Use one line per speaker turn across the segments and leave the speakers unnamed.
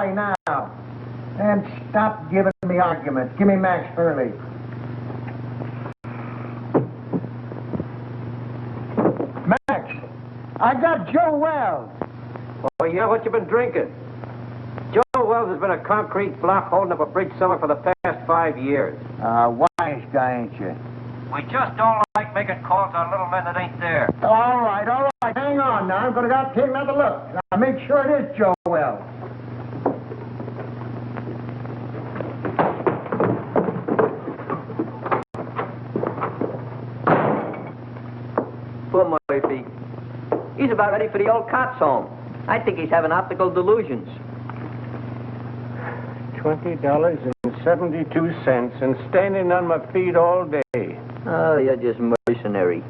why now? And stop giving me arguments. Give me Max Hurley. Max, I got Joe Wells.
Oh, yeah? What you been drinking? Joe Wells has been a concrete block holding up a bridge cellar for the past 5 years.
Wise guy, ain't you?
We just don't like making calls on little men that ain't there.
All right. Hang on now. I'm going to take another look. Now, make sure it is Joe Wells.
Poor Murphy. He's about ready for the old cops' home. I think he's having optical delusions.
$20.72 and standing on my feet all day.
Oh, you're just mercenary.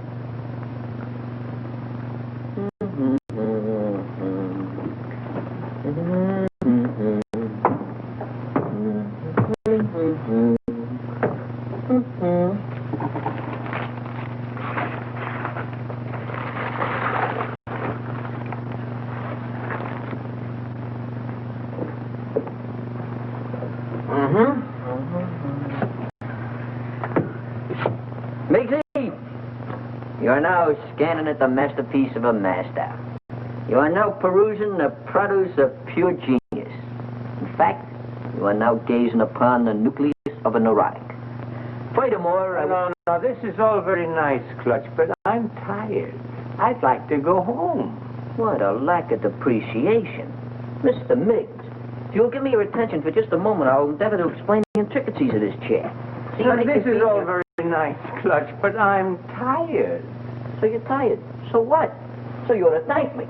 You are now scanning at the masterpiece of a master. You are now perusing the produce of pure genius. In fact, you are now gazing upon the nucleus of a neurotic. Furthermore,
No, this is all very nice, Clutch, but I'm tired. I'd like to go home.
What a lack of appreciation. Mr. Miggs, if you'll give me your attention for just a moment, I'll endeavor to explain the intricacies of this chair. See,
This is all very nice, Clutch, but I'm tired.
So you're tired. So what? So you ought to thank me.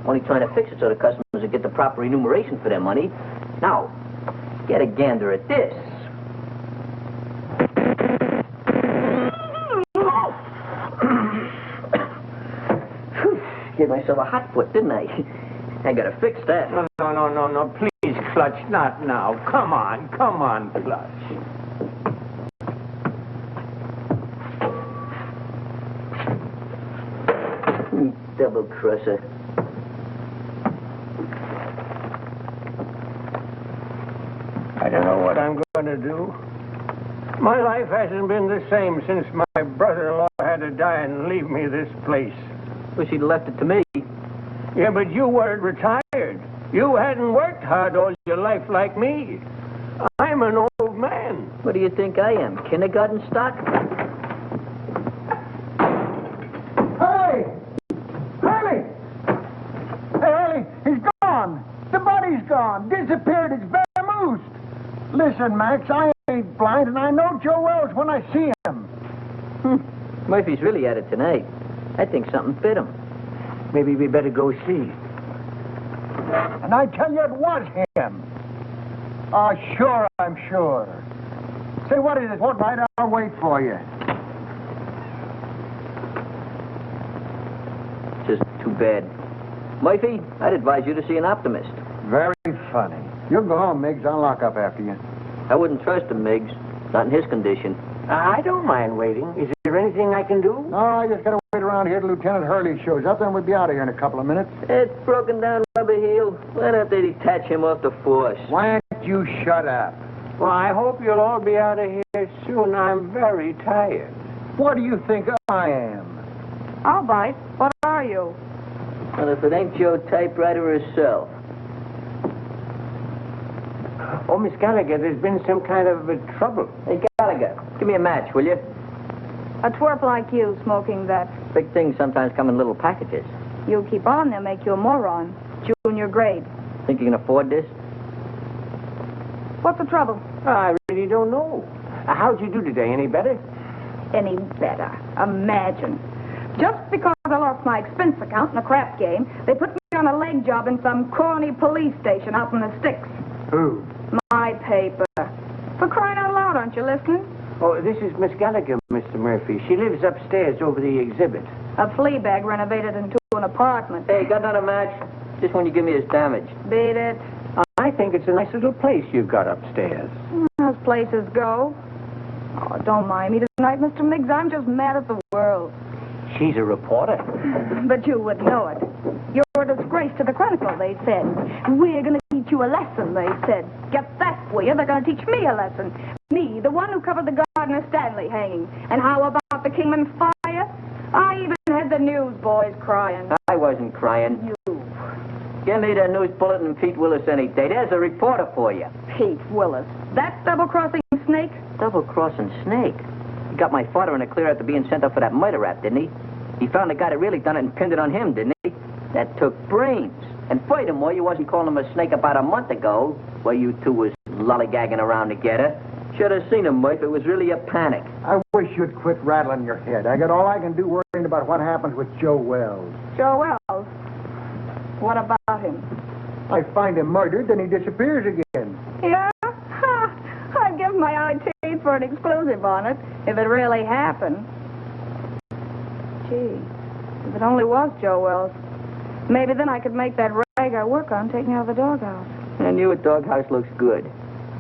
Only trying to fix it so the customers will get the proper remuneration for their money. Now, get a gander at this. Gave myself a hot foot, didn't I? I gotta fix that.
No, please, Clutch, not now. Come on, Clutch.
Double crosser.
I don't know what I'm going to do. My life hasn't been the same since my brother-in-law had to die and leave me this place.
Wish he'd left it to me.
Yeah, but you weren't retired. You hadn't worked hard all your life like me. I'm an old man.
What do you think I am, kindergarten stock?
He's gone. The body's gone. Disappeared. It's vamoosed. Listen, Max, I ain't blind, and I know Joe Wells when I see him.
Murphy's really at it tonight. I think something bit him.
Maybe we better go see.
And I tell you, it was him. Oh, sure, I'm sure. Say, what is it? What right? I'll wait for you.
Just too bad. Murphy, I'd advise you to see an optimist.
Very funny. You'll go home, Miggs. I'll lock up after you.
I wouldn't trust him, Miggs. Not in his condition.
I don't mind waiting. Is there anything I can do?
No, I just gotta wait around here till Lieutenant Hurley shows up, then we'll be out of here in a couple of minutes.
It's broken down rubber heel. Why don't they detach him off the force?
Why don't you shut up?
Well, I hope you'll all be out of here soon. I'm very tired.
What do you think I am?
All right. What are you?
Well, if it ain't Joe Typewriter herself.
Oh, Miss Gallagher, there's been some kind of trouble.
Hey, Gallagher, give me a match, will you?
A twerp like you smoking that.
Big things sometimes come in little packages.
You keep on, they'll make you a moron. Junior grade.
Think you can afford this?
What's the trouble?
I really don't know. How'd you do today? Any better?
Any better. Imagine. Just because I lost my expense account in a crap game, they put me on a leg job in some corny police station out in the sticks.
Who?
My paper. For crying out loud, aren't you listening?
Oh, this is Miss Gallagher, Mr. Murphy. She lives upstairs over the exhibit.
A flea bag renovated into an apartment.
Hey, got another match? Just when you give me his damage.
Beat it.
I think it's a nice little place you've got upstairs.
As places go. Oh, don't mind me tonight, Mr. Miggs. I'm just mad at the world.
She's a reporter.
But you would know it. You're a disgrace to the Chronicle, they said. We're going to teach teach you a lesson, they said. Get that for you. They're going to teach me a lesson. Me, the one who covered the Gardner Stanley hanging. And how about the Kingman fire? I even had the newsboys crying.
I wasn't crying.
You.
Give me the news bulletin and Pete Willis any day. There's a reporter for you.
Pete Willis. That double-crossing snake?
Double-crossing snake? He got my father in a clear after being sent up for that murder rap, didn't he? He found the guy that really done it and pinned it on him, didn't he? That took brains. And furthermore, you wasn't calling him a snake about a month ago, while you two was lollygagging around together. Should have seen him, Murphy. It was really a panic.
I wish you'd quit rattling your head. I got all I can do worrying about what happens with Joe Wells.
Joe Wells? What about him?
I find him murdered, then he disappears again.
Yeah? Ha! I'd give my eye teeth for an exclusive on it, if it really happened. Gee, if it only was Joe Wells, maybe then I could make that rag I work on take me out of the doghouse.
And your doghouse looks good.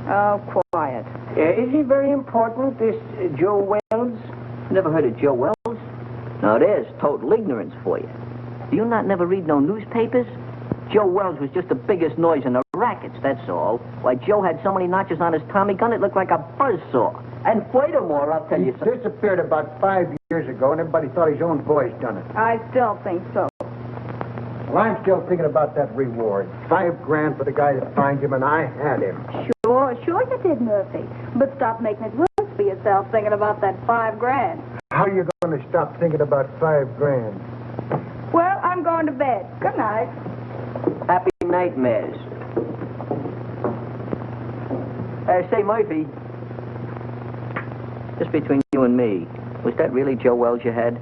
Oh, quiet.
Is he very important, this Joe Wells?
Never heard of Joe Wells? Now, there's total ignorance for you. Do you not never read no newspapers? Joe Wells was just the biggest noise in the rackets, that's all. Why, Joe had so many notches on his Tommy gun, it looked like a buzzsaw. And furthermore, I'll tell
He
you something.
disappeared about 5 years ago, and everybody thought his own boys done it.
I still think so.
Well, I'm still thinking about that reward. $5,000 for the guy that finds him, and I had him.
Sure you did, Murphy. But stop making it worse for yourself thinking about that $5,000.
How are you going to stop thinking about $5,000?
Well, I'm going to bed. Good night.
Happy nightmares. Say, Murphy, just between you and me, was that really Joe Wells you had?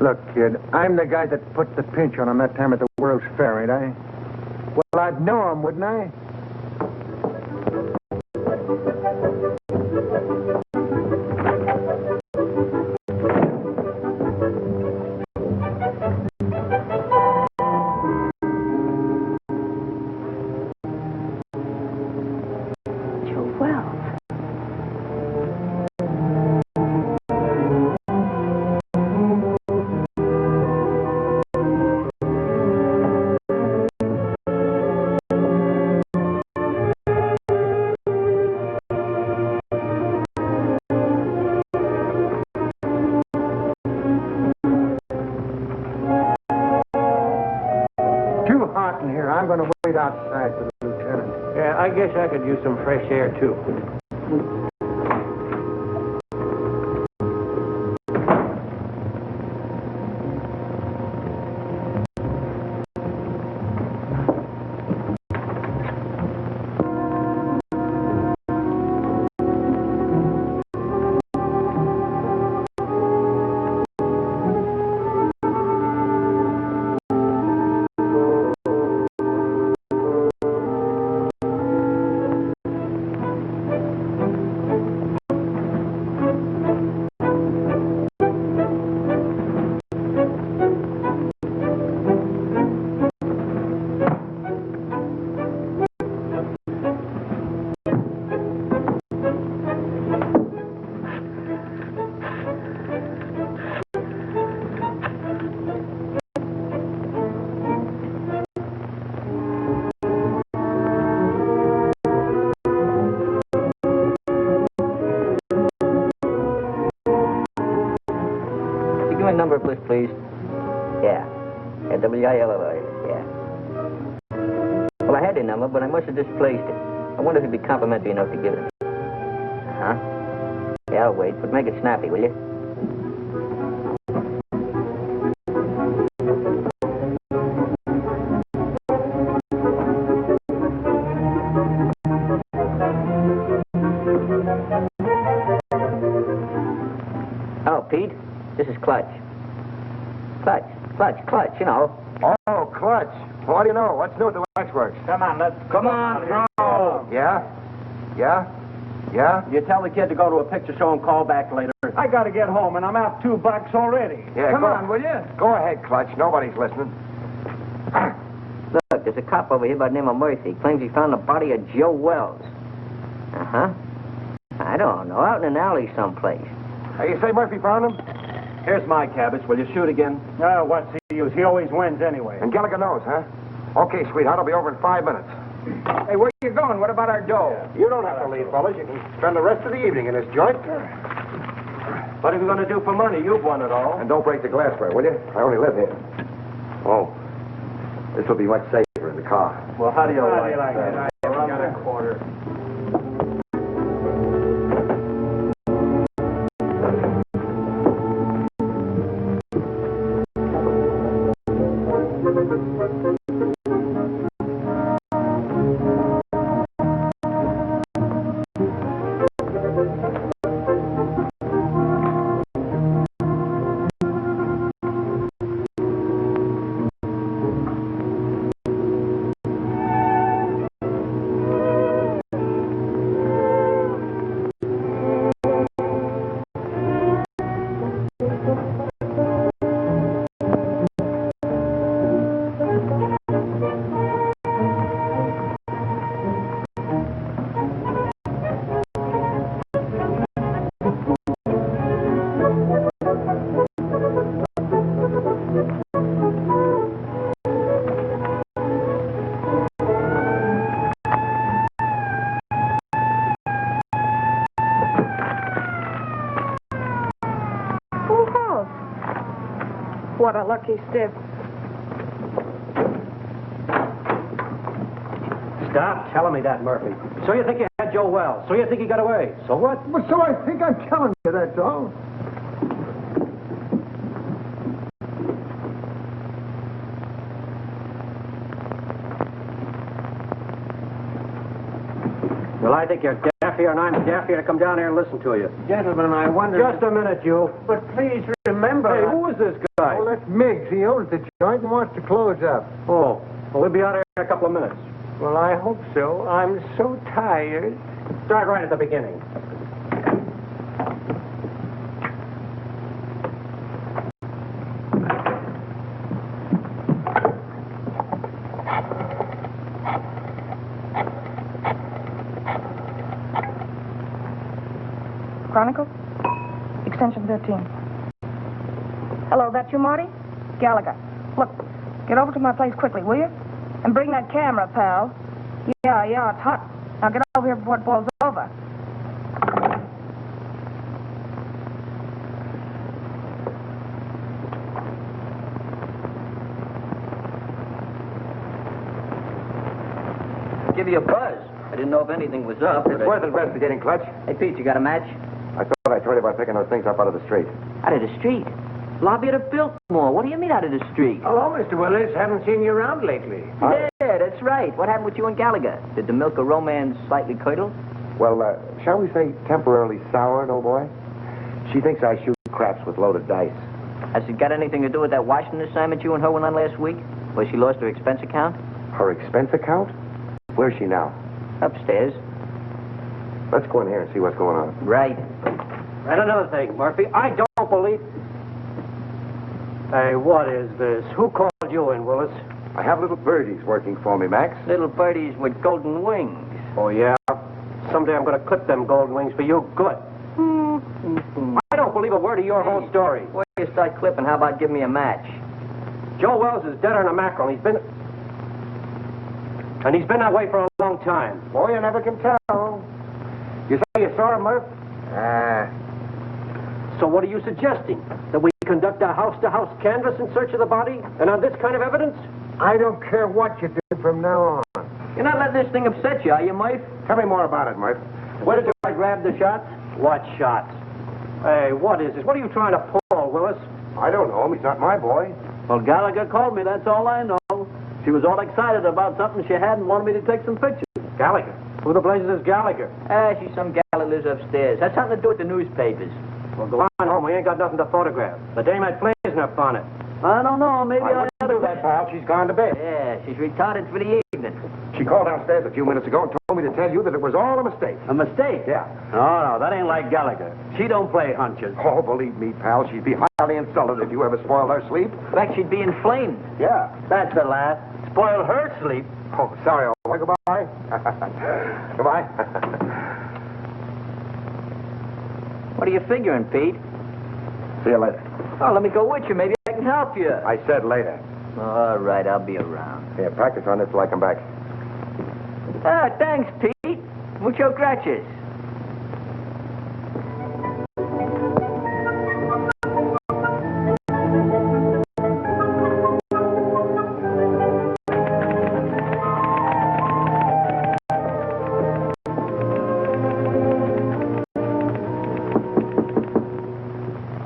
Look, kid, I'm the guy that put the pinch on him that time at the World's Fair, ain't I? Well, I'd know him, wouldn't I?
Joe Wells.
Too hot in here. I'm going to wait outside for the lieutenant.
Yeah, I guess I could use some fresh air, too.
Give me a number of list, please. Yeah. WILLI. Yeah. Well, I had the number, but I must have displaced it. I wonder if it'd be complimentary enough to give it. Huh? Yeah, I'll wait, but make it snappy, will you? Oh, Pete, this is Clutch. Clutch, you know.
Oh, Clutch. What do you know? What's new at the Waxworks?
Come on, let's...
Come on, roll. Yeah?
You tell the kid to go to a picture show and call back later. I gotta get home, and I'm out $2 already.
Yeah,
Come on, will you?
Go ahead, Clutch. Nobody's listening.
Look, there's a cop over here by the name of Murphy. Claims he found the body of Joe Wells. Uh-huh. I don't know, out in an alley someplace.
Hey, you say Murphy found him?
Here's my cabbage. Will you shoot again? What's the use? He always wins anyway.
And Gallagher knows, huh? Okay, sweetheart. I'll be over in 5 minutes. Hey, where you going? What about our dough?
You don't have to leave, fellas. You can spend the rest of the evening in this joint.
What are you going to do for money? You've won it all.
And don't break the glassware, will you? I only live here. Oh, this will be much safer in the car.
Well, how do you like
that?
I haven't got a quarter.
What a lucky stiff.
Stop telling me that, Murphy. So you think you had Joe Wells. So you think he got away. So what?
But so I think I'm telling you, that's all.
Well, I think you're daffier and I'm daffier to come down here and listen to you.
Gentlemen, I wonder...
Just a minute, you.
But please remember...
Hey, who is this guy?
Oh, that's Miggs. He owns the joint and wants to close up.
Oh, well, we'll be out here in a couple of minutes.
Well, I hope so. I'm so tired.
Start right at the beginning.
Chronicle? Extension 13. Hello, that you, Marty? Gallagher. Look, get over to my place quickly, will you? And bring that camera, pal. Yeah, it's hot. Now get over here before it boils over.
Give you a buzz. I didn't know if anything was up.
It's worth investigating, Clutch.
Hey, Pete, you got a match?
I thought I told you about picking those things up out of the street.
Out of the street? Lobby of the Biltmore. What do you mean out of the street?
Hello, Mr. Willis. Haven't seen you around lately.
Yeah, that's right. What happened with you and Gallagher? Did the milk of romance slightly curdle?
Well, shall we say temporarily soured, old boy? She thinks I shoot craps with loaded dice.
Has it got anything to do with that Washington assignment you and her went on last week? Where she lost her expense account?
Her expense account? Where's she now?
Upstairs.
Let's go in here and see what's going on.
Right.
And another thing, Murphy, I don't believe... Hey, what is this? Who called you in, Willis?
I have little birdies working for me, Max.
Little birdies with golden wings.
Oh, yeah? Someday I'm going to clip them golden wings for you good. I don't believe a word of your whole story.
Before you start clipping, how about giving me a match?
Joe Wells is deader than a mackerel. He's been that way for a long time.
Boy, you never can tell. You say you saw him, Murph?
So what are you suggesting? That we conduct a house-to-house canvass in search of the body? And on this kind of evidence?
I don't care what you do from now on.
You're not letting this thing upset you, are you, Murph?
Tell me more about it, Murph.
Where did I grab the shots? What shots? Hey, what is this? What are you trying to pull, Willis?
I don't know him. He's not my boy.
Well, Gallagher called me, that's all I know. She was all excited about something she had and wanted me to take some pictures.
Gallagher? Who the blazes is Gallagher?
She's some gal that lives upstairs. Has something to do with the newspapers.
Well, go on home. We ain't got nothing to photograph. The dame had flames in her bonnet.
I don't know, maybe I ought
do that, pal. She's gone to bed.
Yeah, she's retarded for the evening.
She called downstairs a few minutes ago and told me to tell you that it was all a mistake.
A mistake?
Yeah.
No, that ain't like Gallagher. She don't play hunches.
Oh, believe me, pal, she'd be highly insulted if you ever spoiled her sleep.
In fact, she'd be inflamed.
Yeah.
That's the laugh. Spoil her sleep.
Oh, sorry, old boy. Goodbye. Goodbye.
What are you figuring, Pete?
See you later.
Oh, let me go with you. Maybe I can help you.
I said later.
All right, I'll be around.
Yeah, practice on this till I come back.
Thanks, Pete. Mucho gracias.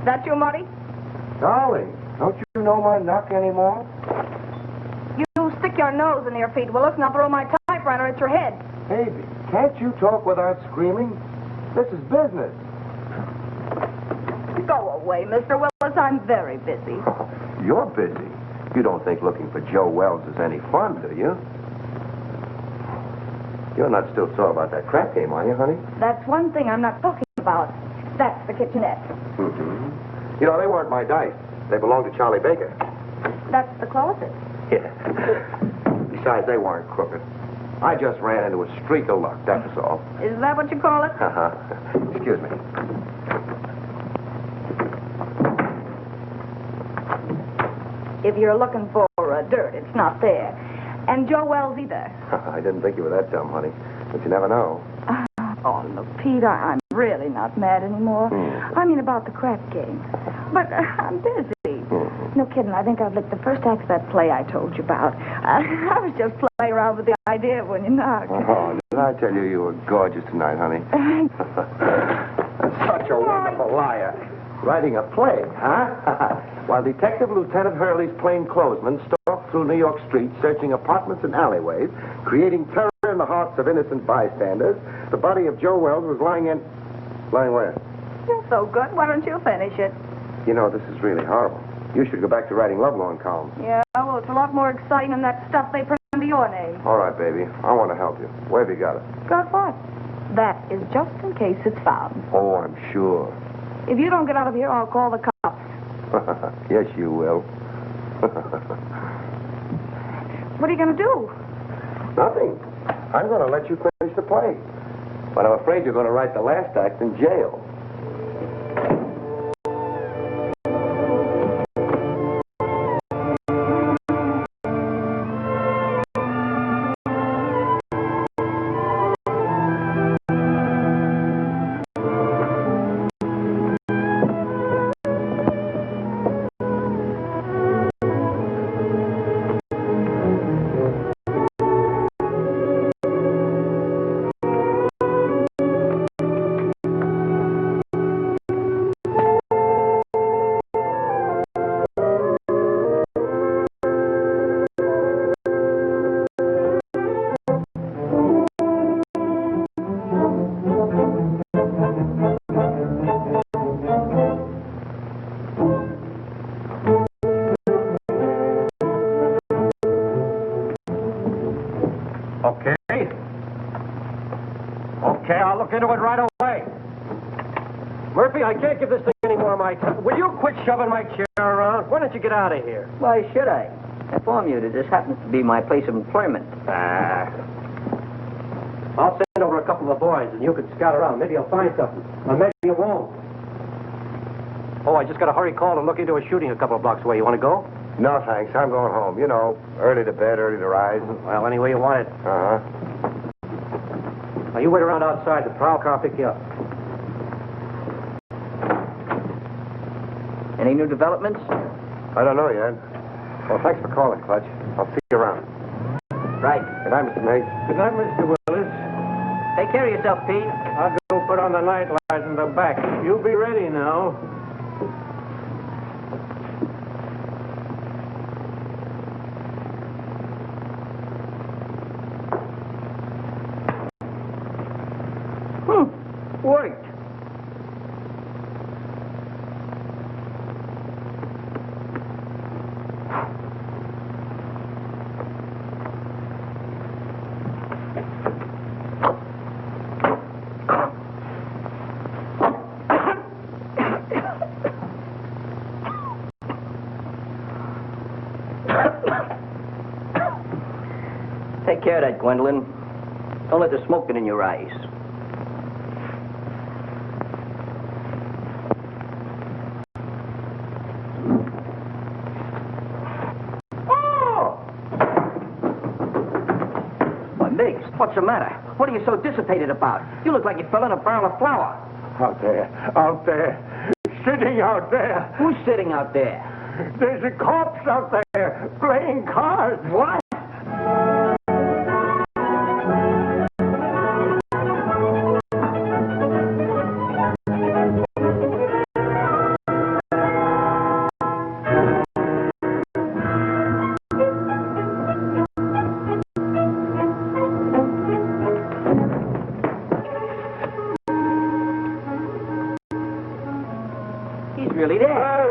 That you, Marty?
Darling, don't you know my knock anymore?
You stick your nose in your feet, Willis, and I'll throw my typewriter at your head.
Baby, can't you talk without screaming? This is business.
Go away, Mr. Willis. I'm very busy.
You're busy. You don't think looking for Joe Wells is any fun, do you? You're not still sore about that crap game, are you, honey?
That's one thing I'm not talking about. That's the kitchenette.
Mm-hmm. You know, they weren't my dice. They belonged to Charlie Baker.
That's the closet.
Yeah. Besides, they weren't crooked. I just ran into a streak of luck, that was all.
Is that what you call it?
Uh-huh. Excuse me.
If you're looking for dirt, it's not there. And Joe Wells either.
I didn't think you were that dumb, honey. But you never know.
Oh, look, Pete, I'm really not mad anymore. I mean about the crap game. But I'm busy. No kidding, I think I've licked the first act of that play I told you about. I was just playing around with the idea when you knocked.
Oh, did I tell you you were gorgeous tonight, honey? Such a wonderful liar. Writing a play, huh? While Detective Lieutenant Hurley's plainclothesmen stalked through New York streets, searching apartments and alleyways, creating terror in the hearts of innocent bystanders, the body of Joe Wells was lying in... Lying where?
You're so good. Why don't you finish it?
You know, this is really horrible. You should go back to writing lovelorn columns.
Yeah, well, it's a lot more exciting than that stuff they print under your name.
All right, baby. I want to help you. Where have you got it?
Got what? That is just in case it's found.
Oh, I'm sure.
If you don't get out of here, I'll call the cops.
Yes, you will.
What are you going to do?
Nothing. I'm going to let you finish the play. But I'm afraid you're going to write the last act in jail.
Okay, I'll look into it right away. Murphy, I can't give this thing any more of my time. Will you quit shoving my chair around? Why don't you get out of here?
Why should I? I inform you that this happens to be my place of employment.
I'll send over a couple of boys, and you can scout around. Maybe you'll find something. Or maybe you won't. Oh, I just got a hurry call to look into a shooting a couple of blocks away. You want to go?
No, thanks. I'm going home. You know, early to bed, early to rise.
Well, any way you want it.
Uh-huh.
Now, you wait around outside. The prowl car will pick you up.
Any new developments?
I don't know yet. Well, thanks for calling, Clutch. I'll see you around.
Right.
Good night, Mr. Mase.
Good night, Mr. Willis.
Take care of yourself, Pete.
I'll go put on the night light in the back. You be ready now.
Worked. Take care of that, Gwendolyn. Don't let the smoke get in your eyes. What's the matter? What are you so dissipated about? You look like you fell in a barrel of flour.
Out there, sitting out there.
Who's sitting out there?
There's a corpse out there playing cards.
What? He's really there.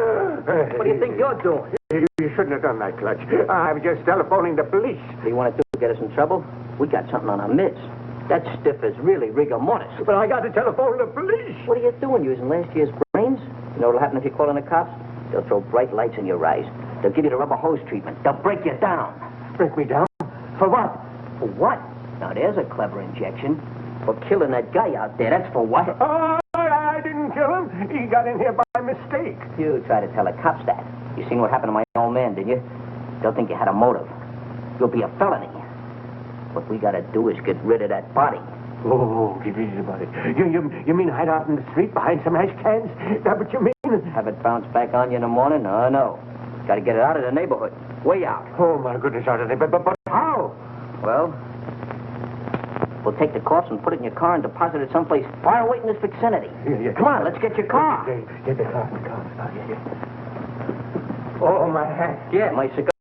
What do you think you're doing?
You shouldn't have done that, Clutch. I'm just telephoning the police.
What do you want to do? Get us in trouble? We got something on our midst. That stiff is really rigor mortis.
But I got to telephone the police.
What are you doing, using last year's brains? You know what'll happen if you call in the cops? They'll throw bright lights in your eyes. They'll give you the rubber hose treatment. They'll break you down.
Break me down? For what?
For what? Now, there's a clever injection. For killing that guy out there. That's for what?
Oh, I didn't kill him. He got in here by mistake.
You try to tell the cops that. You seen what happened to my old man, did you? They'll think you had a motive. You'll be a felony. What we gotta do is get rid of that body.
Oh, get rid of the body. You mean hide out in the street behind some ash cans? Is that what you mean?
Have it bounce back on you in the morning? No. Gotta get it out of the neighborhood. Way out.
Oh, my goodness, out of there. But how?
Well, we'll take the corpse and put it in your car and deposit it someplace far away in this vicinity.
Yeah.
Come on, let's get your car.
Get the car. Oh, yeah. Oh, my hat.
Yeah, my cigar.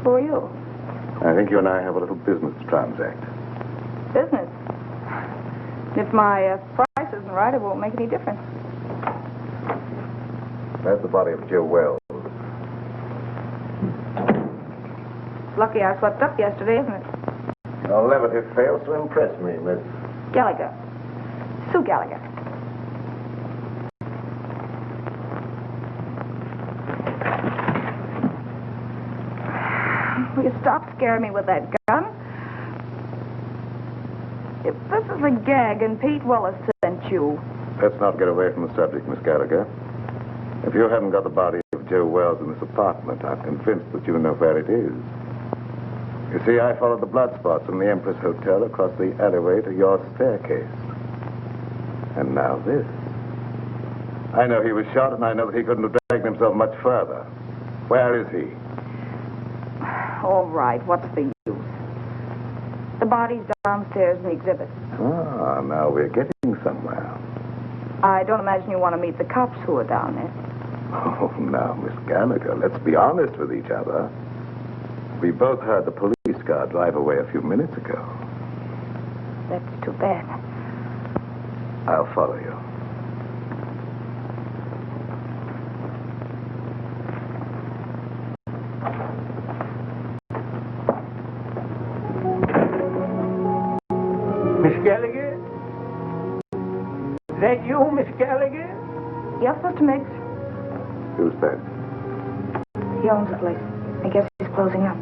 Who are you?
I think you and I have a little business to transact.
Business. If my price isn't right, it won't make any difference.
That's the body of Joe Wells.
It's lucky I slept up yesterday, isn't it?
Your levity fails to impress me, Miss.
Gallagher. Sue Gallagher. Will you stop scaring me with that gun? If this is a gag and Pete Willis sent you...
Let's not get away from the subject, Miss Gallagher. If you haven't got the body of Joe Wells in this apartment, I'm convinced that you know where it is. You see, I followed the blood spots from the Empress Hotel across the alleyway to your staircase. And now this. I know he was shot, and I know that he couldn't have dragged himself much further. Where is he?
All right, what's the use? The body's downstairs in the exhibit.
Ah, now we're getting somewhere.
I don't imagine you want to meet the cops who are down there.
Oh, now, Miss Gallagher, let's be honest with each other. We both heard the police car drive away a few minutes ago.
That's too bad.
I'll follow you.
Miss Gallagher? Is that you, Miss Gallagher?
Yes, Mr. Miggs.
Who's that?
He owns the place. I guess he's closing up.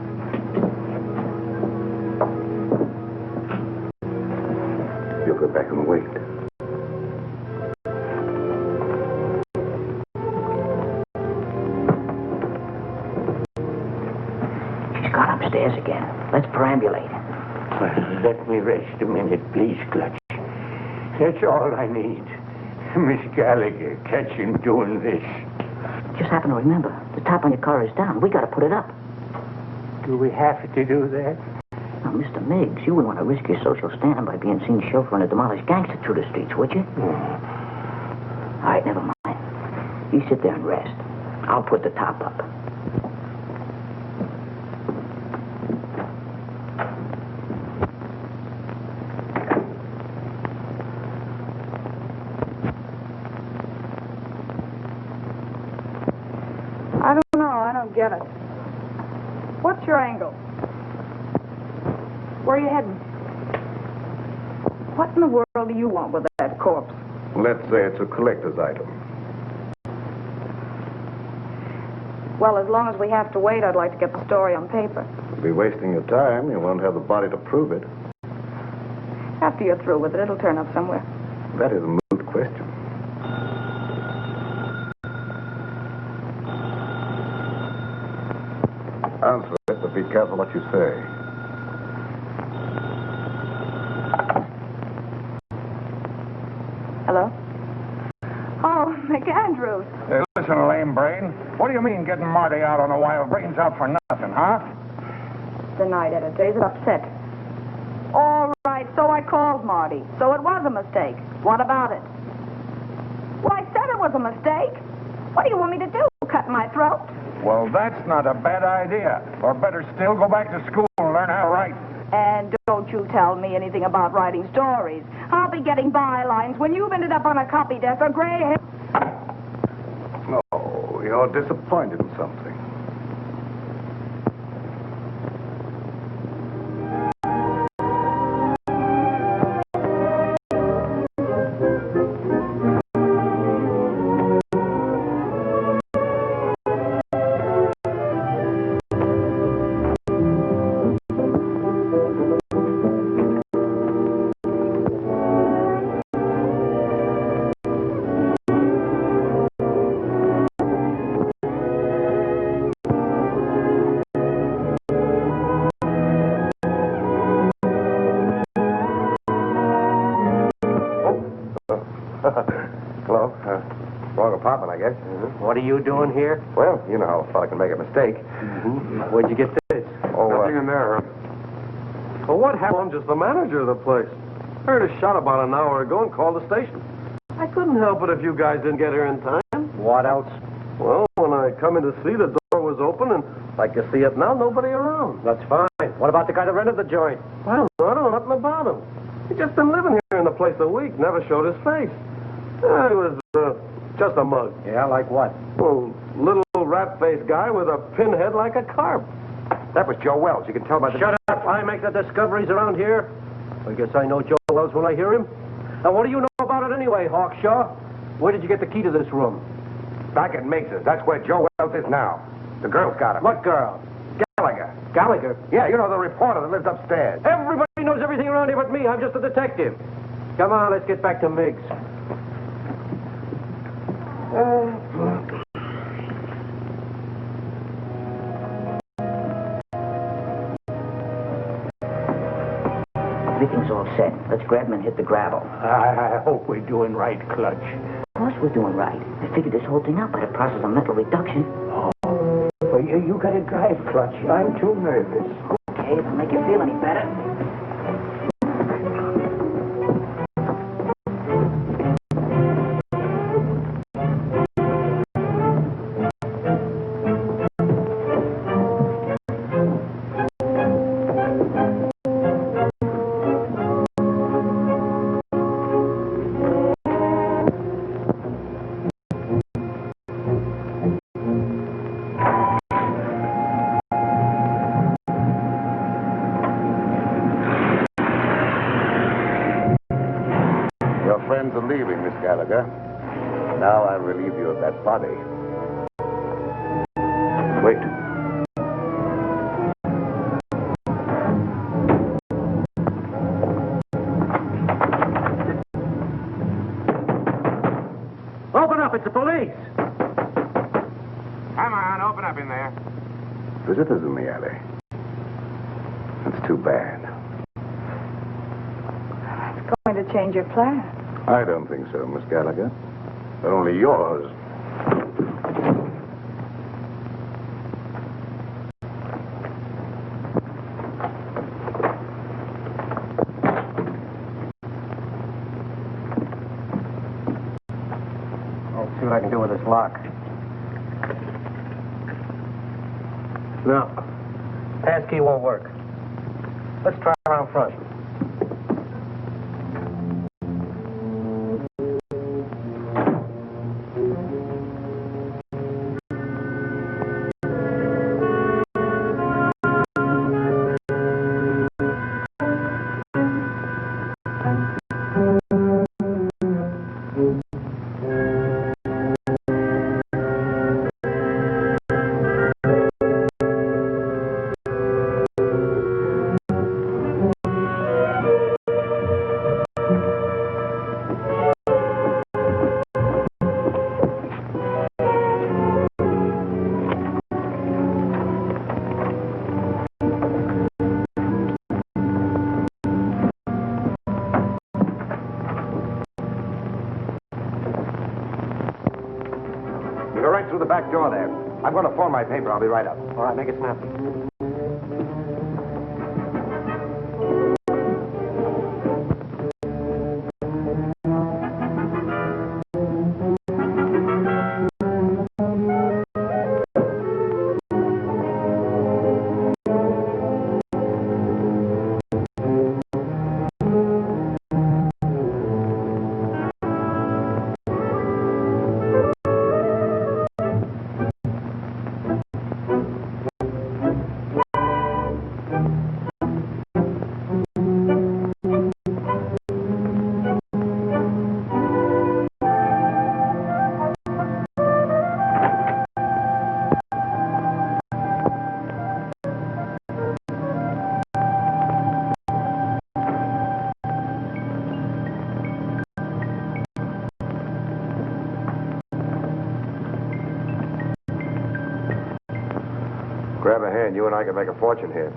go back and wait.
She's gone upstairs again. Let's perambulate.
Well, let me rest a minute, please, Clutch. That's all I need. Miss Gallagher, catch him doing this.
Just happen to remember, the top on your car is down. We got to put it up.
Do we have to do that?
Now, Mr. Miggs, you wouldn't want to risk your social standing by being seen chauffeuring a demolished gangster through the streets, would you? All right, never mind. You sit there and rest. I'll put the top up.
I don't know. I don't get it. What's your angle? Where are you heading? What in the world do you want with that corpse?
Let's say it's a collector's item.
Well, as long as we have to wait, I'd like to get the story on paper.
You'll be wasting your time. You won't have the body to prove it.
After you're through with it, it'll turn up somewhere.
That is a moot question. Answer it, but be careful what you say.
Hello? Oh, McAndrews.
Hey, listen, lame brain. What do you mean getting Marty out on a wild brains out for nothing, huh?
The night editor. He's upset. All right, so I called Marty. So it was a mistake. What about it? Well, I said it was a mistake. What do you want me to do? Cut my throat?
Well, that's not a bad idea. Or better still, go back to school and learn how to write.
And don't you tell me anything about writing stories. I'll be getting bylines when you've ended up on a copy desk or gray hair.
Oh, you're disappointed in something. Hello. Wrong apartment, I guess.
What are you doing here?
Well, you know how a fella can make a mistake.
Where'd you get this?
Nothing
in there. Well, what happened? I'm just the manager of the place. Heard a shot about an hour ago and called the station. I couldn't help it if you guys didn't get here in time.
What else?
Well, when I come in to see, the door was open, and like you see it now, nobody around.
That's fine. What about the guy that rented the joint?
Well, I don't know nothing about him. He's just been living here in the place a week, never showed his face. He was just a mug.
Yeah, like what?
Oh, little rat-faced guy with a pinhead like a carp.
That was Joe Wells. You can tell by the...
Shut up. I make the discoveries around here. I guess I know Joe Wells when I hear him. Now, what do you know about it anyway, Hawkshaw? Where did you get the key to this room?
Back at Miggs's. That's where Joe Wells is now. The girl's got him.
What girl?
Gallagher.
Gallagher?
Yeah, you know, the reporter that lives upstairs.
Everybody knows everything around here but me. I'm just a detective. Come on, let's get back to Miggs.
Everything's all set. Let's grab him and hit the gravel.
I hope we're doing right, Clutch.
Of course we're doing right. I figured this whole thing out by the process of mental reduction.
Well, you gotta drive, Clutch. I'm too nervous.
Okay, if it'll make you feel any better.
Your friends are leaving, Miss Gallagher. Now I relieve you of that body. Wait.
the police.
Come on, open up in there. Visitors in the alley. That's too bad.
It's going to change your plan.
I don't think so, Miss Gallagher. But only yours.
I'll see what I can do with this lock. No. Passkey won't work. Let's try around front.
You go right through the back door there. I'm going to phone my paper. I'll be right up.
All right, make it snappy.
Grab a hand. You and I can make a fortune here.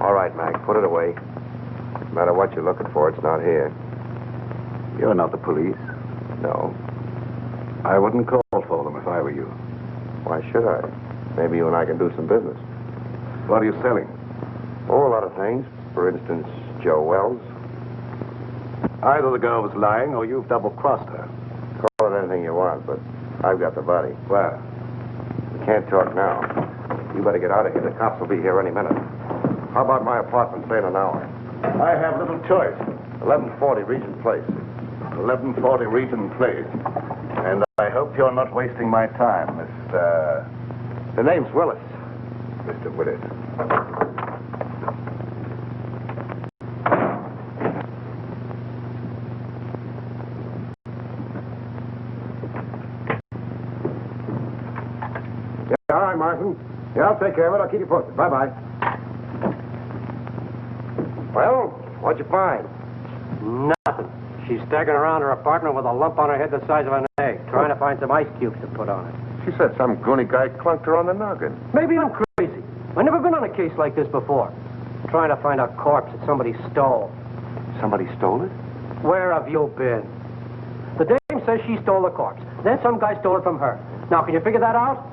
All right, Mac. Put it away. No matter what you're looking for, it's not here. You're not the police? No. I wouldn't call for them if I were you. Why should I? Maybe you and I can do some business. What are you selling? Oh, a lot of things. For instance, Joe Wells. Either the girl was lying or you've double-crossed her. Call it anything you want, but I've got the body. Where? We can't talk now. You better get out of here. The cops will be here any minute. How about my apartment, say in an hour? I have little choice. 1140 Regent Place. 1140 Regent Place. And I hope you're not wasting my time, Mr... The name's Willis. Mr. Willis. Yeah, all right, Martin. Yeah, I'll take care of it. I'll keep you posted. Bye-bye. Well, what'd you find?
Nothing. She's staggering around her apartment with a lump on her head the size of an egg, trying to find some ice cubes to put on it.
She said some goony guy clunked her on the noggin.
Maybe I'm crazy. I've never been on a case like this before. Trying to find a corpse that somebody stole.
Somebody stole it?
Where have you been? The dame says she stole the corpse. Then some guy stole it from her. Now, can you figure that out?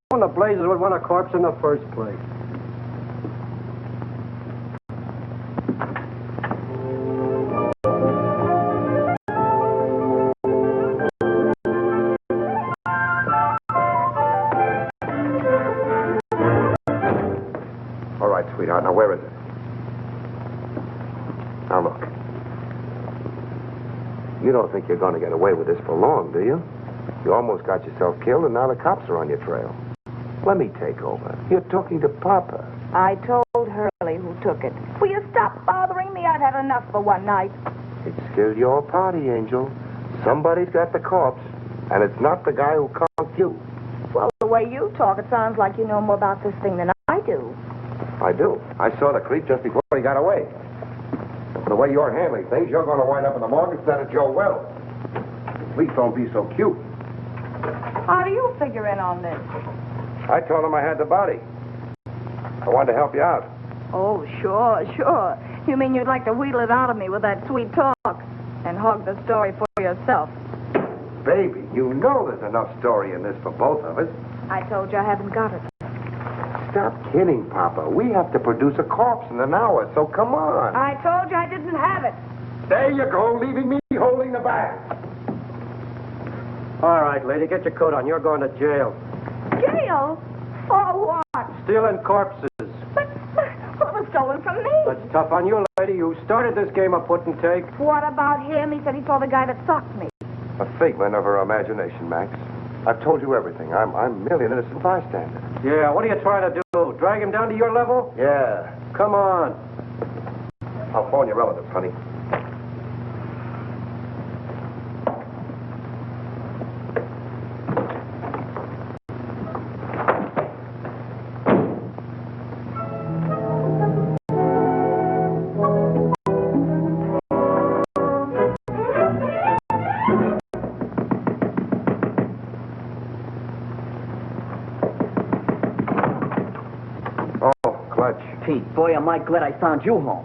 Who in the blazes would want a corpse in the first place?
All right, sweetheart. Now, where is it? Now, look. You don't think you're going to get away with this for long, do you? You almost got yourself killed, and now the cops are on your trail. Let me take over. You're talking to Papa.
I told Hurley who took it. Will you stop bothering me? I've had enough for one night.
It's still your party, Angel. Somebody's got the corpse, and it's not the guy who conked you.
Well, the way you talk, it sounds like you know more about this thing than I do.
I do. I saw the creep just before he got away. The way you're handling things, you're going to wind up in the morgue instead of Joe Wells. Please don't be so cute.
How do you figure in on this?
I told him I had the body. I wanted to help you out.
Oh, sure. You mean you'd like to wheedle it out of me with that sweet talk and hog the story for yourself?
Baby, you know there's enough story in this for both of us.
I told you I haven't got it.
Stop kidding, Papa. We have to produce a corpse in an hour, so come on.
I told you I didn't have it.
There you go, leaving me holding the bag.
All right, lady, get your coat on. You're going to jail.
Jail? For what?
Stealing corpses.
But what was stolen from me?
That's tough on you, lady. You started this game of put and take.
What about him? He said he saw the guy that socked me.
A figment of her imagination, Max. I've told you everything. I'm merely an innocent bystander.
Yeah, what are you trying to do? Drag him down to your level?
Yeah.
Come on.
I'll phone your relatives, honey.
Pete, boy, am I glad I found you home.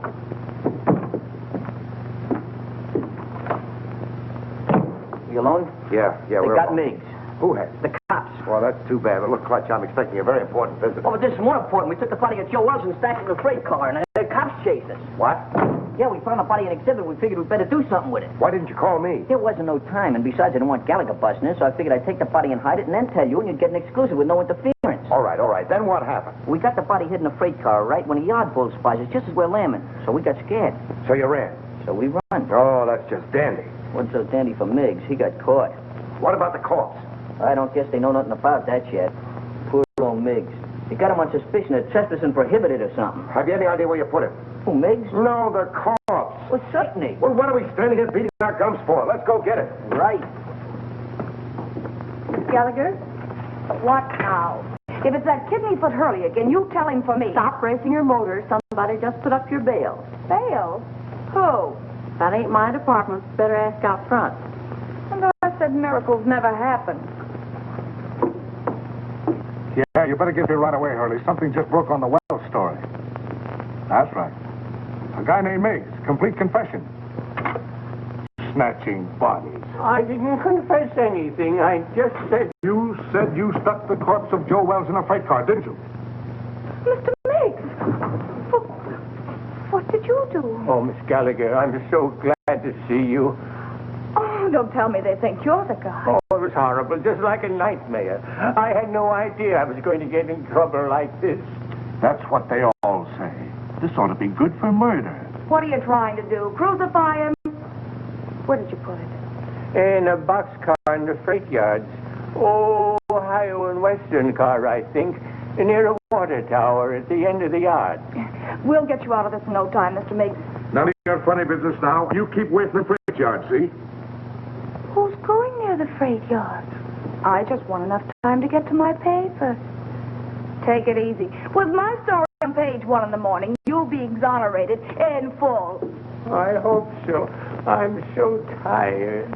You alone?
Yeah,
They
we're
got
all-
Miggs.
Who has?
The cops.
Well, that's too bad. But look, Clutch, I'm expecting a very important visit.
Oh, but this is more important. We took the body of Joe Wells and stashed it in a freight car, and the cops chased us.
What?
Yeah, we found the body in an exhibit. We figured we'd better do something with it.
Why didn't you call me?
There wasn't no time, and besides, I didn't want Gallagher busting in, so I figured I'd take the body and hide it and then tell you, and you'd get an exclusive with no interference.
All right. Then what happened?
We got the body hid in a freight car, right, when a yard bull spies us just as we're lambing. So we got scared.
So you ran?
So we run.
Oh, that's just dandy.
Wasn't so dandy for Miggs. He got caught.
What about the corpse?
I don't guess they know nothing about that yet. Poor old Miggs. They got him on suspicion of trespassing prohibited or something.
Have you any idea where you put him?
Who, Miggs?
No, the corpse.
Well, certainly.
Well, what are we standing here beating our gums for? Let's go get it.
Right.
Gallagher? What now? If it's that kidney-foot Hurley again, you tell him for me.
Stop racing your motor. Somebody just put up your bail.
Bail? Who?
That ain't my department. Better ask out front.
And I said miracles never happen.
Yeah, you better get here right away, Hurley. Something just broke on the Wells story. That's right. A guy named Miggs. Complete confession. Snatching bodies.
I didn't confess anything. I just said...
You said you stuck the corpse of Joe Wells in a freight car, didn't you?
Mr. Miggs! What did you do?
Oh, Miss Gallagher, I'm so glad to see you.
Oh, don't tell me they think you're the guy.
Oh, it was horrible, just like a nightmare. I had no idea I was going to get in trouble like this.
That's what they all say. This ought to be good for murder.
What are you trying to do? Crucify him? Where did you put it?
In a boxcar in the freight yards. Oh, Ohio and Western car, I think. Near a water tower at the end of the yard.
We'll get you out of this in no time, Mr. Miggs.
None of your funny business now. You keep away from the freight yard, see?
Who's going near the freight yard? I just want enough time to get to my paper. Take it easy. With my story on page 1 in the morning, you'll be exonerated in full.
I hope so. I'm so tired.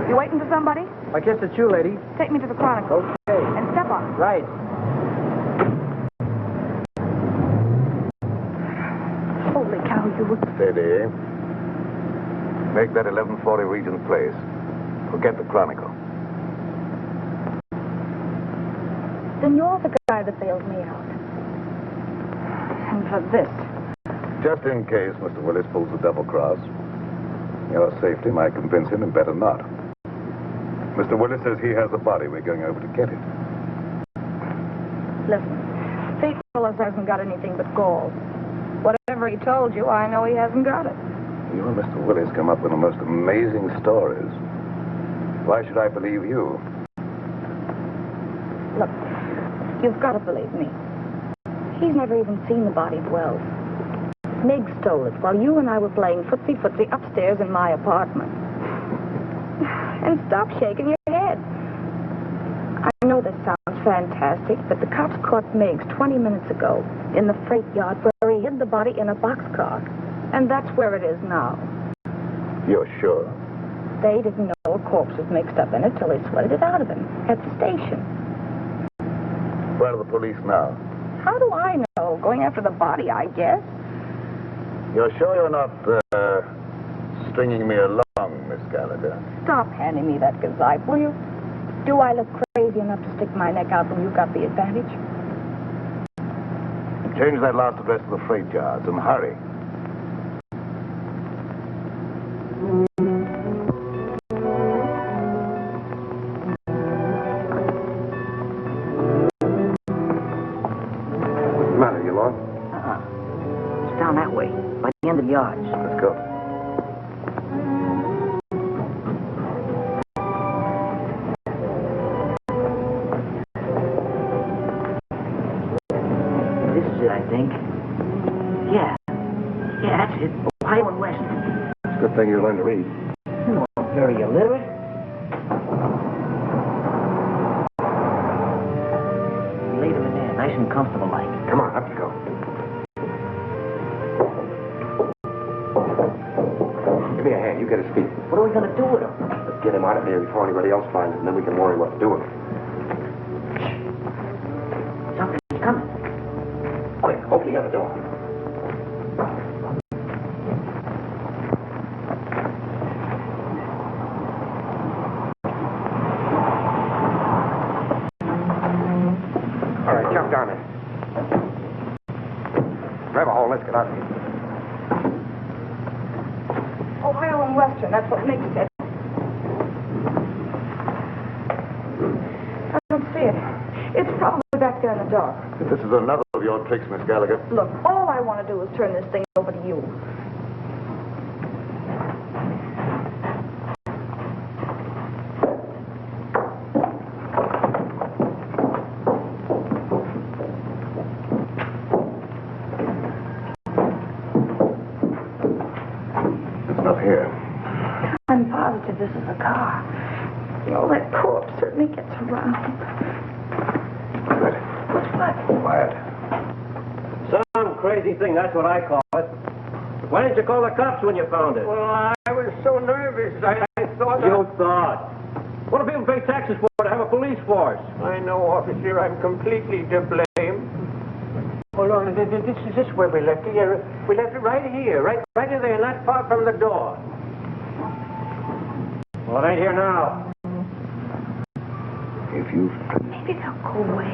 You waiting for somebody?
I guess it's you, lady.
Take me to the Chronicle.
Okay.
And step on it.
Right.
Holy cow, you look...
Steady. Make that 1140 Regent Place. Forget the Chronicle.
Then you're the guy that bailed me out. And for this.
Just in case Mr. Willis pulls a double cross. Your safety might convince him and better not. Mr. Willis says he has a body. We're going over to get it.
Listen, Pete Willis hasn't got anything but gall. Whatever he told you, I know he hasn't got it.
You and Mr. Willis come up with the most amazing stories. Why should I believe you?
Look, you've got to believe me. He's never even seen the body of Wells. Miggs stole it while you and I were playing footsie-footsie upstairs in my apartment. And stop shaking your head. I know this sounds fantastic, but the cops caught Miggs 20 minutes ago in the freight yard where he hid the body in a boxcar. And that's where it is now.
You're sure?
They didn't know a corpse was mixed up in it till they sweated it out of him at the station.
Where are the police now?
How do I know? Going after the body, I guess.
You're sure you're not, stringing me along, Miss Gallagher?
Stop handing me that gazipe, will you? Do I look crazy enough to stick my neck out when you got the advantage?
Change that last address to the freight yards and hurry.
What's the matter? You lost?
It's down that way, by the end of the yards.
Let's go.
This is it, I think. Yeah, that's it. Ohio and West.
It's a good thing you learned to read.
You are very illiterate. Leave him in there, nice and comfortable like.
Come on, up you go. Give me a hand. You get his feet.
What are we going to do with him?
Let's get him out of here before anybody else finds him, and then we can worry what to do with him.
Something's coming.
Quick, open the other door. All right, jump down there. Grab a hole. Let's get out of here.
Ohio and Western, that's what makes it. I don't see it. It's probably back there in the dark.
This is another of your tricks, Miss Gallagher.
Look, all I want to do is turn this thing over to you.
It's not here.
I'm positive this is a car. You know, that corpse certainly gets around.
Ready.
What's what?
Quiet.
Some crazy thing, that's what I call it. Why didn't you call the cops when you found it?
Well, I was so nervous. I thought...
You thought. What do people pay taxes for to have a police force?
I know, officer. I'm completely to blame. Hold on. This is where we left it. Yeah, we left it right here. Right in there, not far from the door.
Well, it ain't here now.
If you...
Maybe they'll go away.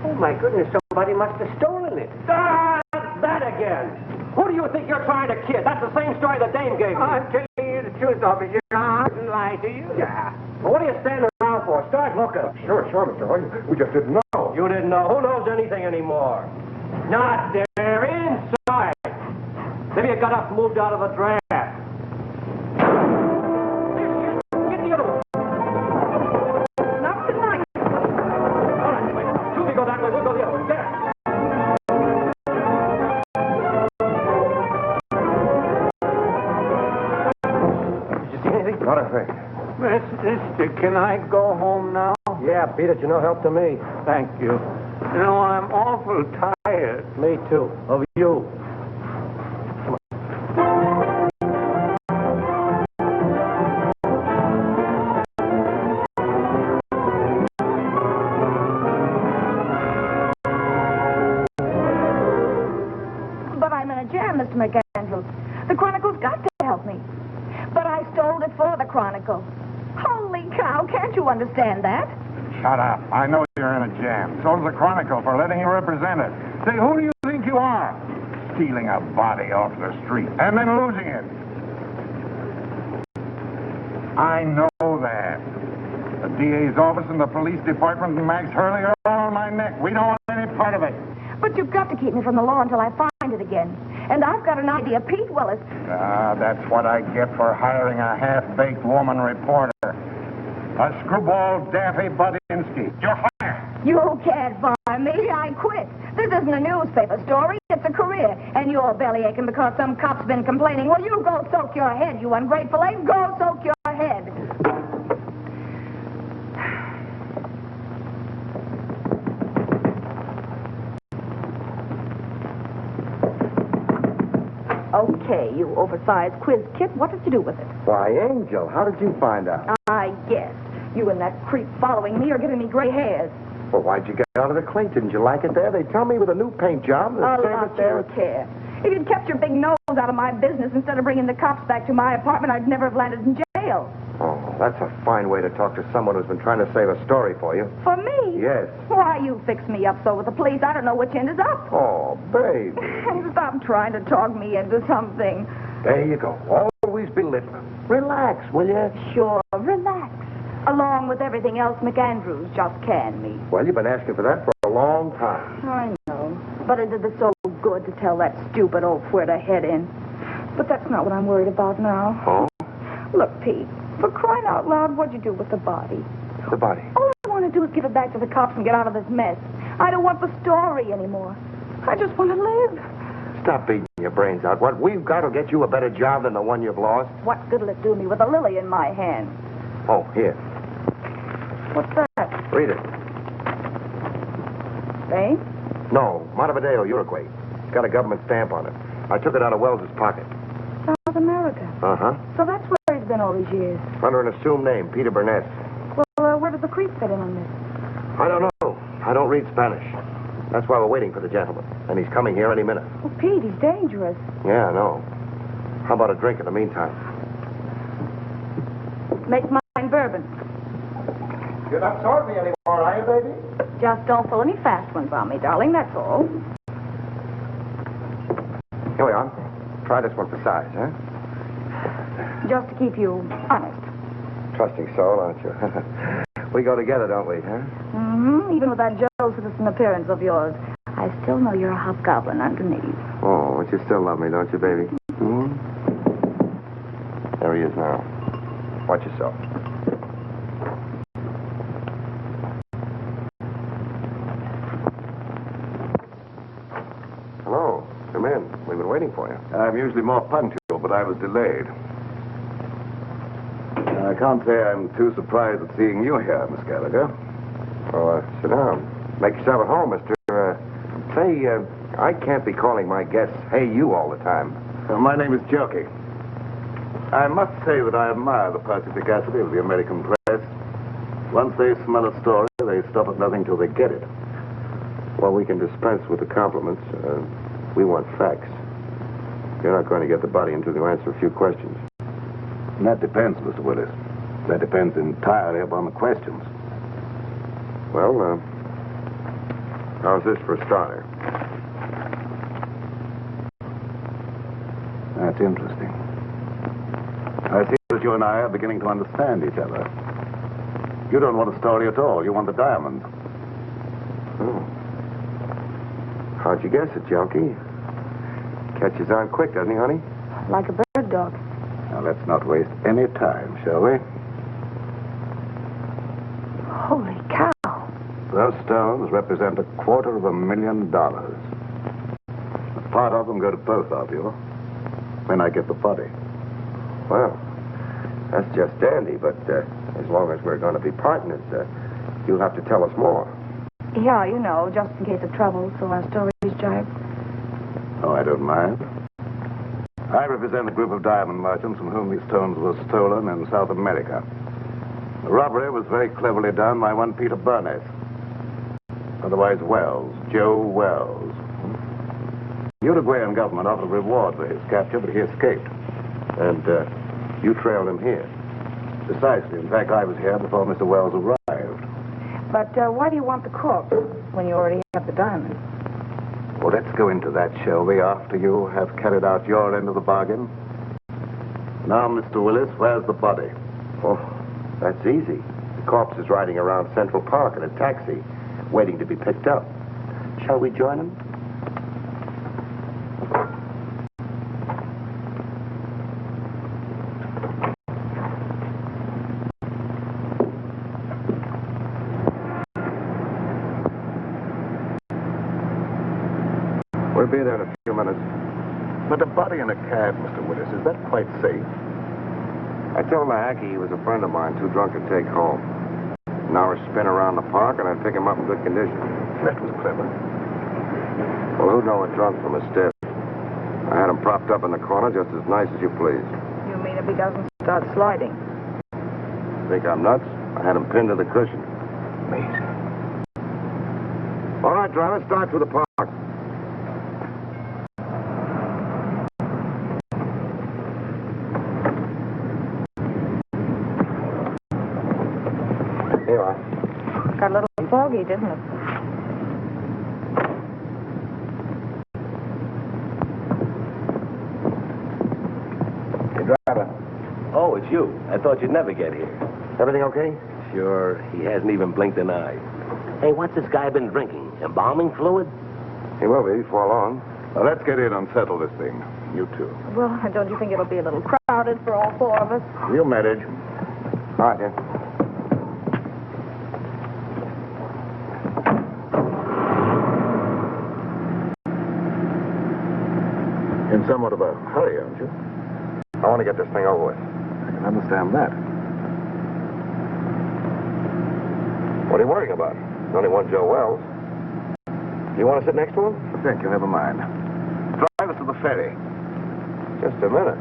Oh, my goodness. Somebody must have stolen it.
Ah, that again. Who do you think you're trying to kid? That's the same story the dame gave me.
I'm telling you the truth, officer. I didn't lie to you.
Yeah. Well, what are you standing around for? Start looking.
Sure, Mr. Hoy. We just didn't know.
You didn't know. Who knows anything anymore? Not there. Inside. Maybe you got up and moved out of the draft. Get the other one.
Not tonight.
All right, wait. Two of you go that way. We'll go the other way. There. Did you see anything?
Not a thing.
Mister, can I go home now?
Yeah, beat it. You're no help to me.
Thank you. You know, I'm awful tired.
Me too. Of you.
But I'm in a jam, Mr. McAndrews. The Chronicle's got to help me. But I stole it for the Chronicle. Holy cow, can't you understand that?
Shut up. I know you're in a jam. So's the Chronicle for letting you represent it. Say, who do you think you are? Stealing a body off the street and then losing it. I know that. The DA's office and the police department and Max Hurley are all on my neck. We don't want any part of it.
But you've got to keep me from the law until I find it again. And I've got an idea. Pete Willis.
Ah, that's what I get for hiring a half-baked woman reporter. A screwball Daffy Budinsky. You're fired.
You can't fire me. I quit. This isn't a newspaper story. It's a career. And you're belly aching because some cop's been complaining. Well, you go soak your head, you ungrateful ape. Go soak your head. Okay, you oversized quiz kit. What did you do with it?
Why, Angel, how did you find out?
I guess. You and that creep following me are giving me gray hairs.
Well, why'd you get out of the clink? Didn't you like it there? They tell me with a new paint job, the
A
service
lot
there.
you care. If you'd kept your big nose out of my business instead of bringing the cops back to my apartment, I'd never have landed in jail.
Oh, that's a fine way to talk to someone who's been trying to save a story for you.
For me?
Yes.
Why, you fix me up so with the police, I don't know which end is up.
Oh, baby.
Stop trying to talk me into something.
There you go. Always be listening. Relax, will you?
Sure, relax. Along with everything else McAndrews just canned me.
Well, you've been asking for that for a long time.
I know. But it did us so good to tell that stupid oaf where to head in. But that's not what I'm worried about now.
Oh?
Look, Pete, for crying out loud, what'd you do with the body?
The body.
All I want to do is give it back to the cops and get out of this mess. I don't want the story anymore. I just want to live.
Stop beating your brains out. What we've got will get you a better job than the one you've lost.
What good'll it do me with a lily in my hand?
Oh, here.
What's that?
Read it.
Spain?
No, Montevideo, Uruguay. It's got a government stamp on it. I took it out of Wells's pocket.
South America.
Uh-huh.
So that's where he's been all these years.
Under an assumed name, Peter Burnett.
Well, where does the creep fit in on this?
I don't know. I don't read Spanish. That's why we're waiting for the gentleman. And he's coming here any minute.
Well, Pete, he's dangerous.
Yeah, I know. How about a drink in the meantime?
Make mine bourbon.
You're not sorting me anymore, are you, baby?
Just don't pull any fast ones on me, darling, that's all.
Here we are. Try this one for size, huh?
Just to keep you honest.
Trusting soul, aren't you? We go together, don't we, huh?
Mm-hmm. Even with that Joe citizen appearance of yours, I still know you're a hobgoblin underneath.
Oh, but you still love me, don't you, baby? Hmm? There he is now. Watch yourself. Hello. Come in. We've been waiting for you.
I'm usually more punctual, but I was delayed. I can't say I'm too surprised at seeing you here, Miss Gallagher.
Oh, sit down. Make yourself at home, Mr. Say, I can't be calling my guests, hey, you all the time.
My name is Jokey. I must say that I admire the perspicacity of the American press. Once they smell a story, they stop at nothing till they get it.
Well, we can dispense with the compliments. We want facts. You're not going to get the body until you answer a few questions.
And that depends, Mr. Willis. That depends entirely upon the questions.
Well, how's this for a starter?
That's interesting. I see that you and I are beginning to understand each other. You don't want a story at all. You want the diamond.
Oh. How'd you guess it, Junkie? Catches on quick, doesn't he, honey?
Like a bird dog.
Now, let's not waste any time, shall we?
Holy cow.
Those stones represent $250,000. A part of them go to both of you when I get the body.
Well, that's just dandy, but as long as we're going to be partners, you'll have to tell us more.
Yeah, you know, just in case of trouble, so our stories jibe.
Oh, I don't mind. I represent a group of diamond merchants from whom these stones were stolen in South America. The robbery was very cleverly done by one Peter Burnett. Otherwise Wells, Joe Wells. The Uruguayan government offered a reward for his capture, but he escaped.
And you trailed him here.
Precisely. In fact, I was here before Mr. Wells arrived.
But why do you want the corpse when you already have the diamond?
Well, let's go into that, shall we, after you have carried out your end of the bargain? Now, Mr. Willis, where's the body?
Oh, that's easy. The corpse is riding around Central Park in a taxi, waiting to be picked up. Shall we join him? We'll be there in a few minutes.
But a body in a cab, Mr. Willis, is that quite safe?
I told Mahaki he was a friend of mine, too drunk to take home. An hour spin around the park, and I'd pick him up in good condition.
That was clever.
Well, who'd know a drunk from a stiff? I had him propped up in the corner just as nice as you please.
You mean if he doesn't start sliding?
Think I'm nuts? I had him pinned to the cushion.
Amazing.
All right, driver, start through the park. Here you are.
Got a little foggy, didn't it?
Hey, driver.
Oh, it's you. I thought you'd never get here.
Everything okay?
Sure, he hasn't even blinked an eye. Hey, what's this guy been drinking? Embalming fluid?
He will be before long.
Now, let's get in and settle this thing. You two.
Well, don't you think it'll be a little crowded for all four of us?
You manage.
All right, then.
In somewhat of a hurry, aren't you?
I want to get this thing over with.
I can understand that.
What are you worrying about? There's only one Joe Wells. You want to sit next to him?
Thank you, never mind. Drive us to the ferry.
Just a minute.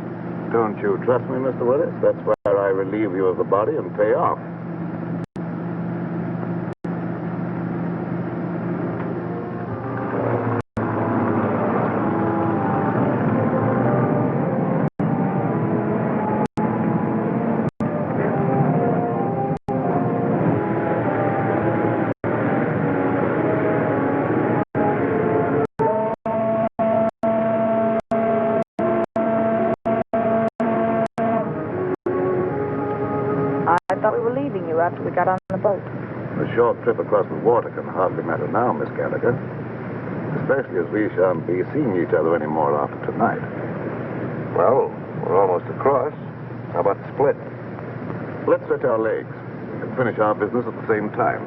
Don't you trust me, Mr. Willis? That's where I relieve you of the body and pay off.
I thought we were leaving you after we got on the boat.
A short trip across the water can hardly matter now, Miss Gallagher. Especially as we shan't be seeing each other anymore after tonight.
Well, we're almost across. How about the split?
Let's stretch our legs and finish our business at the same time.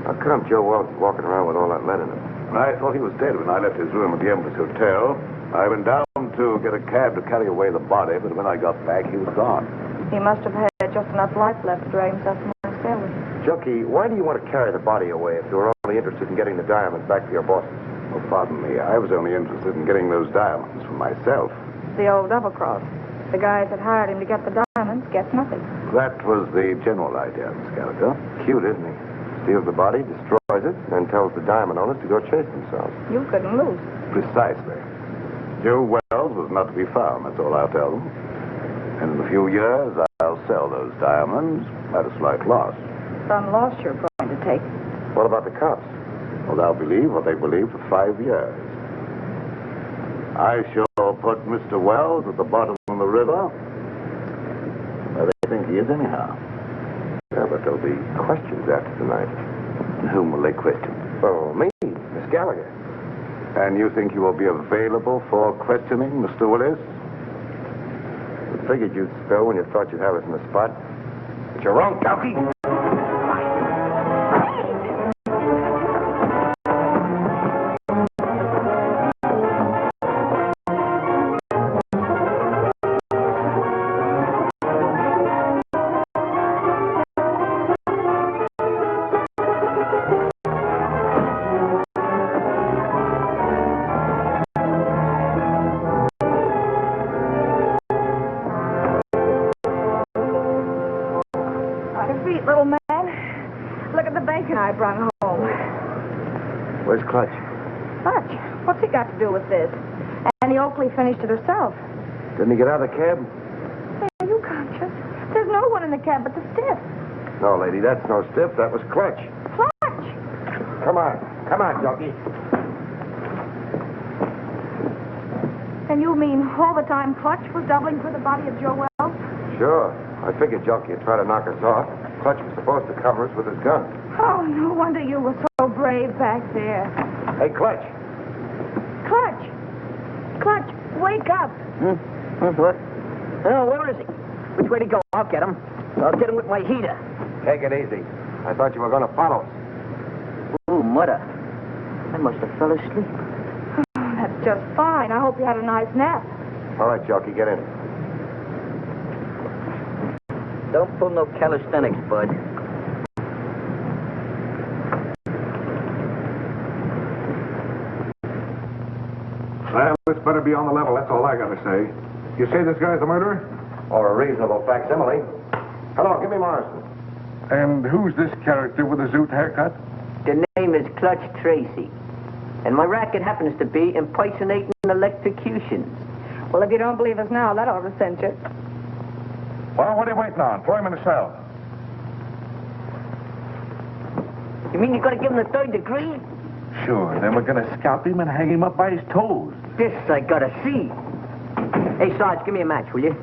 How come Joe Wells is walking around with all that lead in him?
I thought he was dead when I left his room at the Embassy Hotel. I went down to get a cab to carry away the body, but when I got back, he was gone.
He must have had just enough life left to drag himself from his family.
Junkie, why do you want to carry the body away if you were only interested in getting the diamonds back to your bosses?
Oh, pardon me. I was only interested in getting those diamonds for myself.
The old double-cross. The guys that hired him to get the diamonds gets nothing.
That was the general idea, Miss Gallagher.
Cute, isn't he? Steals the body, destroys it, then tells the diamond owners to go chase themselves.
You couldn't lose.
Precisely. Joe Wells was not to be found, that's all I'll tell them. And in a few years, I'll sell those diamonds at a slight loss.
Some loss you're going to take.
What about the cops?
Well, they'll believe what they believe for 5 years. I shall put Mr. Wells at the bottom of the river, where they think he is anyhow.
Yeah, but there'll be questions after tonight.
And whom will they question?
Oh, me, Miss Gallagher.
And you think you will be available for questioning, Mr. Willis?
I figured you'd spill when you thought you'd have us in the spot. But you're wrong, Calky.
Little man, look at the bacon I brought home.
Where's Clutch?
Clutch? What's he got to do with this? Annie Oakley finished it herself.
Didn't he get out of the cab?
Say, are you conscious? There's no one in the cab but the stiff.
No, lady, that's no stiff. That was Clutch.
Clutch!
Come on. Come on, Junkie.
And you mean all the time Clutch was doubling for the body of Joe Wells?
Sure. I figured Junkie would try to knock us off. Clutch was supposed to cover us with his gun.
Oh, no wonder you were so brave back there.
Hey, Clutch.
Clutch! Clutch, wake up!
What? Oh, where is he? Which way to go? I'll get him. I'll get him with my heater.
Take it easy. I thought you were going to follow us.
Oh, mother. I must have fell asleep.
That's just fine. I hope you had a nice nap.
All right, Junkie, get in.
Don't pull no calisthenics, bud.
Well, this better be on the level, that's all I gotta say. You say this guy's the murderer?
Or a reasonable facsimile. Hello, give me Morrison.
And who's this character with the zoot haircut?
The name is Clutch Tracy. And my racket happens to be impersonating electrocution.
Well, if you don't believe us now, that ought to cinch it.
Well, what are you waiting on? Throw him in the cell.
You mean you're going to give him the 3rd degree?
Sure, then we're gonna scalp him and hang him up by his toes.
This I gotta see. Hey, Sarge, give me a match, will you?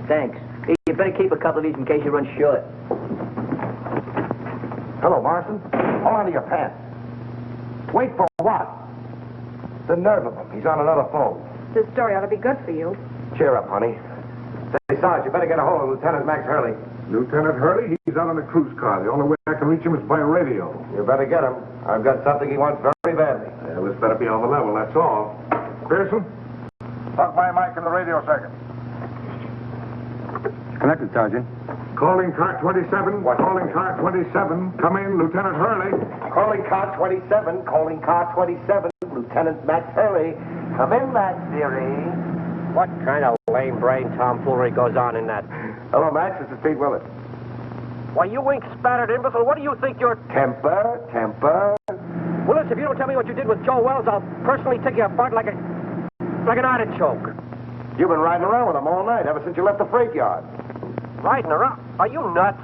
Thanks. Hey, you better keep a couple of these in case you run short.
Hello, Morrison. Hold on to your pants. Wait for what? The nerve of him. He's on another phone.
This story ought to be good for you.
Cheer up, honey. Say, Sarge, you better get a hold of Lieutenant Max Hurley.
Lieutenant Hurley, he's out on a cruise car. The only way I can reach him is by radio.
You better get him. I've got something he wants very badly.
Well, this better be on the level, that's all. Pearson? Plug my mic in the radio second.
Connected, Sergeant.
Calling car 27.
What?
Calling car 27. Come in, Lieutenant Hurley.
Calling car 27. Calling car 27. Lieutenant Max Hurley. Come in, Max, dearie. What kind of lame-brain tomfoolery goes on in that? Hello, Max. This is Pete Willett.
Why, you ink-spattered imbecile, what do you think you're...
Temper.
Willis, if you don't tell me what you did with Joe Wells, I'll personally take you apart like an artichoke.
You've been riding around with him all night, ever since you left the freight yard.
Riding around? Are you nuts?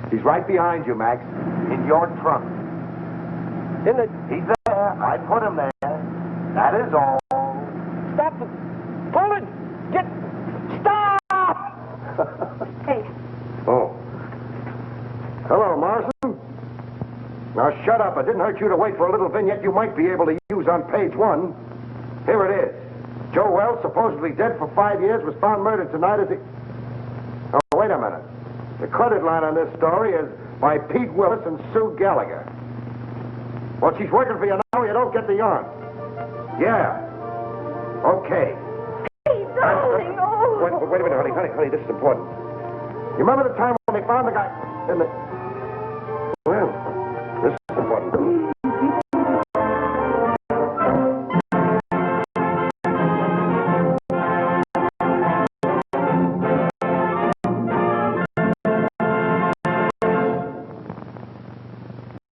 He's right behind you, Max. In your trunk.
In the...
He's there. I put him there. That is all.
Stop the... Pull it! Get... Stop!
Hey,
Oh. Hello, Morrison. Now, shut up. It didn't hurt you to wait for a little vignette you might be able to use on page 1. Here it is. Joe Wells, supposedly dead for 5 years, was found murdered tonight at the... Oh, wait a minute. The credit line on this story is by Pete Willis and Sue Gallagher. Well, she's working for you now. You don't get the yarn. Yeah. Okay.
hey, darling, oh.
Wait a minute, honey, this is important. You remember the time when they found the guy in the... Well, this